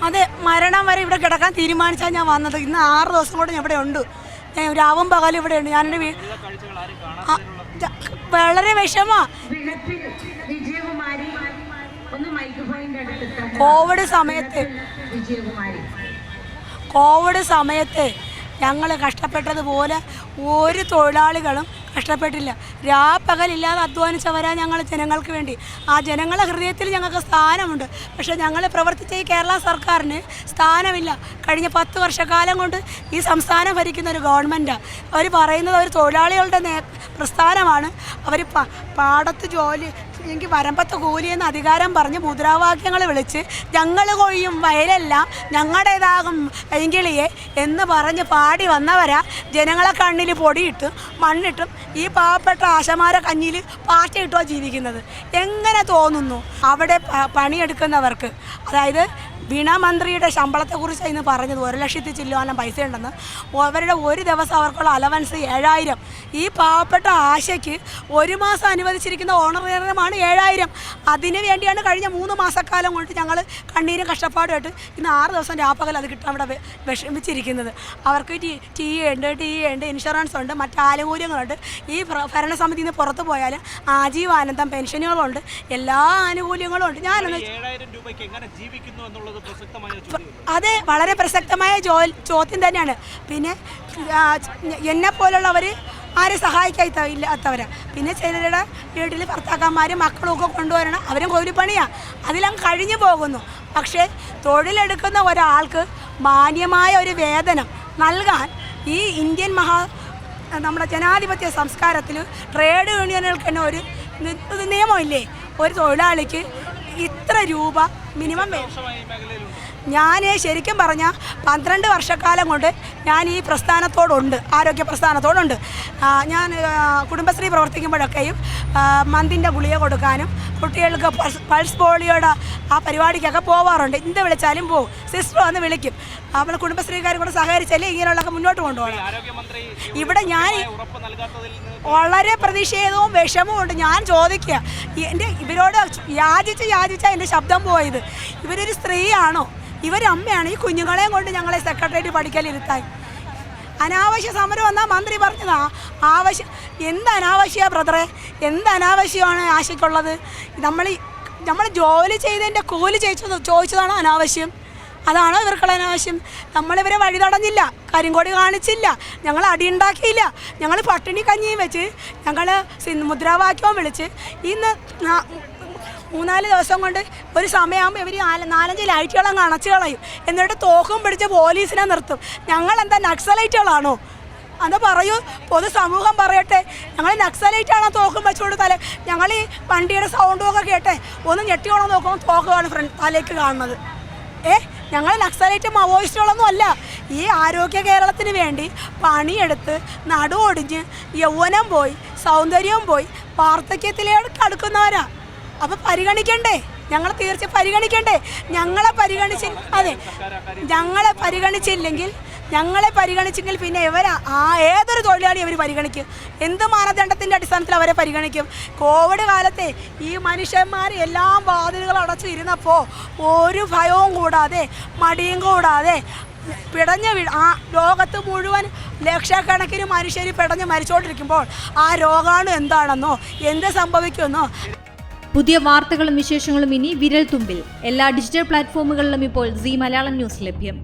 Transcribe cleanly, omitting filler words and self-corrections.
അതെ, മരണം വരെ ഇവിടെ കിടക്കാൻ തീരുമാനിച്ചാൽ ഞാൻ വന്നത്. ഇന്ന് 6 ദിവസം കൊണ്ട് ഞാൻ ഇവിടെ ഉണ്ട്. ഞാൻ രാവും പകലും ഇവിടെ ഉണ്ട്. ഞാൻ വളരെ വിഷമമാണ്. കോവിഡ് സമയത്ത് ഞങ്ങൾ കഷ്ടപ്പെട്ടതുപോലെ ഒരു തൊഴിലാളികളും കഷ്ടപ്പെട്ടില്ല. രാപ്പകലില്ലാതെ അധ്വാനിച്ചവരാ ഞങ്ങൾ ജനങ്ങൾക്ക് വേണ്ടി. ആ ജനങ്ങളുടെ ഹൃദയത്തിൽ ഞങ്ങൾക്ക് സ്ഥാനമുണ്ട്. പക്ഷേ ഞങ്ങൾ പ്രവർത്തിച്ച ഈ കേരള സർക്കാരിന് സ്ഥാനമില്ല. കഴിഞ്ഞ 10 വർഷക്കാലം കൊണ്ട് ഈ സംസ്ഥാനം ഭരിക്കുന്ന ഒരു ഗവൺമെൻറ്റാണ്. അവർ പറയുന്നത് ഒരു തൊഴിലാളികളുടെ പ്രസ്ഥാനമാണ്. അവർ പാടത്ത് ജോലി എനിക്ക് വരമ്പത്ത് കൂലിയെന്ന് അധികാരം പറഞ്ഞ് മുദ്രാവാക്യങ്ങൾ വിളിച്ച് ഞങ്ങൾ കൊയ്യും വയലെല്ലാം ഞങ്ങളുടേതാകും പൈങ്കിളിയെ എന്ന് പറഞ്ഞ് പാടി വന്നവരാ ജനങ്ങളെ കണ്ണിൽ പൊടിയിട്ട് മണ്ണിട്ടും ഈ പാവപ്പെട്ട ആശമാരെ കഞ്ഞിൽ പാറ്റയിട്ടോ ജീവിക്കുന്നത്. എങ്ങനെ തോന്നുന്നു അവിടെ പണിയെടുക്കുന്നവർക്ക്? അതായത് വീണാമന്ത്രിയുടെ ശമ്പളത്തെക്കുറിച്ച് ഇന്ന് പറഞ്ഞത് 1 ലക്ഷത്തിൽ ചില്ലുവാനും പൈസ ഉണ്ടെന്ന്. അവരുടെ ഒരു ദിവസം അവർക്കുള്ള അലവൻസ് 7000. ഈ പാവപ്പെട്ട ആശയ്ക്ക് 1 മാസം അനുവദിച്ചിരിക്കുന്ന ഓണറേറിയമാണ് 7000. അതിന് വേണ്ടിയാണ് കഴിഞ്ഞ 3 മാസക്കാലം കൊണ്ട് ഞങ്ങൾ കണ്ണീരും കഷ്ടപ്പാടുമായിട്ട് ഇന്ന് 6 ദിവസം രാപ്പകൽ അത് കിട്ടാൻ ഇവിടെ വിഷമിച്ചിരിക്കുന്നത്. അവർക്ക് ടി ഉണ്ട്, ഇൻഷുറൻസ് ഉണ്ട്, മറ്റ് ആനുകൂല്യങ്ങളുണ്ട്. ഈ ഭരണസമിതിയിൽ നിന്ന് പുറത്തു പോയാൽ ആജീവാനന്ദം പെൻഷനുകളുണ്ട്, എല്ലാ ആനുകൂല്യങ്ങളും ഉണ്ട്. അതെ, വളരെ പ്രസക്തമായ ചോദ്യം തന്നെയാണ്. പിന്നെ എന്നെപ്പോലുള്ളവർ ആരെ സഹായിക്കാത്തവരാ. പിന്നെ ചിലരുടെ വീട്ടിൽ ഭർത്താക്കന്മാരും മക്കളും ഒക്കെ കൊണ്ടുവരണം. അവരും കൂലിപ്പണിയാണ്, അതിലങ്ങ് കഴിഞ്ഞു പോകുന്നു. പക്ഷേ തൊഴിലെടുക്കുന്ന ഒരാൾക്ക് മാന്യമായ ഒരു വേതനം നൽകാൻ ഈ ഇന്ത്യൻ നമ്മുടെ ജനാധിപത്യ സംസ്കാരത്തിൽ ട്രേഡ് യൂണിയനുകൾക്ക് തന്നെ ഒരു നിയമമില്ലേ? ഒരു തൊഴിലാളിക്ക് ഇത്ര രൂപ മിനിമം ഞാൻ ശരിക്കും പറഞ്ഞാൽ 12 വർഷക്കാലം കൊണ്ട് ഞാൻ ഈ പ്രസ്ഥാനത്തോടുണ്ട്, ആരോഗ്യ പ്രസ്ഥാനത്തോടുണ്ട്. ഞാൻ കുടുംബശ്രീ പ്രവർത്തിക്കുമ്പോഴൊക്കെയും മന്തിൻ്റെ ഗുളിക കൊടുക്കാനും കുട്ടികൾക്ക് പൾസ് പോളിയോയുടെ ആ പരിപാടിക്കൊക്കെ പോവാറുണ്ട്. എന്ത് വിളിച്ചാലും പോകും. സിസ്റ്റർ വന്ന് വിളിക്കും. നമ്മൾ കുടുംബശ്രീക്കാരും കൂടെ സഹകരിച്ചാലേ ഇങ്ങനെയുള്ളതൊക്കെ മുന്നോട്ട് കൊണ്ടുപോകണം. ഇവിടെ ഞാൻ വളരെ പ്രതിഷേധവും വിഷമവും ഉണ്ട്. ഞാൻ ചോദിക്കുക, ഇവരോട് യാചിച്ചാൽ എൻ്റെ ശബ്ദം പോയത്. ഇവരൊരു സ്ത്രീയാണോ? ഇവരമ്മയാണ്. ഈ കുഞ്ഞുങ്ങളെയും കൊണ്ട് ഞങ്ങളെ സെക്രട്ടേറിയറ്റ് പഠിക്കലിരുത്താൻ അനാവശ്യ സമരം എന്നാ മന്ത്രി പറഞ്ഞതാ. എന്ത് അനാവശ്യമാണ് ബ്രദറെ? എന്ത് അനാവശ്യമാണ് ആശയ്ക്കുള്ളത്? നമ്മൾ ജോലി ചെയ്തതിൻ്റെ കൂലി ചോദിച്ചതാണോ അനാവശ്യം? അതാണോ ഇവർക്കുള്ള അനാവശ്യം? നമ്മളിവരെ വഴി തടഞ്ഞില്ല, കരിങ്കോടി കാണിച്ചില്ല, ഞങ്ങൾ അടിയുണ്ടാക്കിയില്ല. ഞങ്ങൾ പട്ടിണി കഞ്ഞിയും വെച്ച് ഞങ്ങൾ മുദ്രാവാക്യവും വിളിച്ച് ഇന്ന് 3-4 ദിവസം കൊണ്ട് ഒരു സമയമാകുമ്പോൾ ഇവർ 4-5 ലൈറ്റുകളും അണച്ചു കളയും. എന്നിട്ട് തോക്കും പിടിച്ച് പോലീസിനെ നിർത്തും. ഞങ്ങളെന്താ നക്സലൈറ്റുകളാണോ? അത് പറയൂ, പൊതുസമൂഹം പറയട്ടെ. ഞങ്ങൾ നക്സലൈറ്റാണോ തോക്കും വെച്ചുകൊണ്ട് ഞങ്ങൾ ഈ വണ്ടിയുടെ സൗണ്ടും ഒക്കെ കേട്ടെ ഒന്ന് ഞെട്ടിയോളം നോക്കുമ്പോൾ തോക്കാണ് തലേക്ക് കാണുന്നത്. ഞങ്ങൾ നക്സലൈറ്റ് മാവോയിസ്റ്റുകളൊന്നും അല്ല. ഈ ആരോഗ്യ കേരളത്തിന് വേണ്ടി പണിയെടുത്ത് നടുവൊടിഞ്ഞ് യൗവനം പോയി സൗന്ദര്യം പോയി വാർദ്ധക്യത്തിലേക്ക് അടുക്കുന്നവരാ. അപ്പോൾ പരിഗണിക്കണ്ടേ? ഞങ്ങളെ തീർച്ചയായും പരിഗണിക്കണ്ടേ? ഞങ്ങളെ പരിഗണിച്ചെങ്കിൽ പിന്നെ ഏതൊരു തൊഴിലാളി അവർ പരിഗണിക്കും? എന്ത് മാനദണ്ഡത്തിൻ്റെ അടിസ്ഥാനത്തിൽ അവരെ പരിഗണിക്കും? കോവിഡ് കാലത്തെ ഈ മനുഷ്യന്മാർ എല്ലാം വാതിലുകൾ അടച്ചു ഇരുന്നപ്പോൾ ഒരു ഭയവും കൂടാതെ മടിയും കൂടാതെ ലോകത്ത് മുഴുവൻ ലക്ഷക്കണക്കിന് മനുഷ്യർ പിടഞ്ഞ് മരിച്ചുകൊണ്ടിരിക്കുമ്പോൾ ആ രോഗാണു എന്താണെന്നോ എന്ത് സംഭവിക്കുമെന്നോ. പുതിയ വാർത്തകളും വിശേഷങ്ങളും ഇനി വിരൽ തുമ്പിൽ. എല്ലാ ഡിജിറ്റൽ പ്ലാറ്റ്ഫോമുകളിലും ഇപ്പോൾ സീ മലയാളം ന്യൂസ് ലഭ്യം.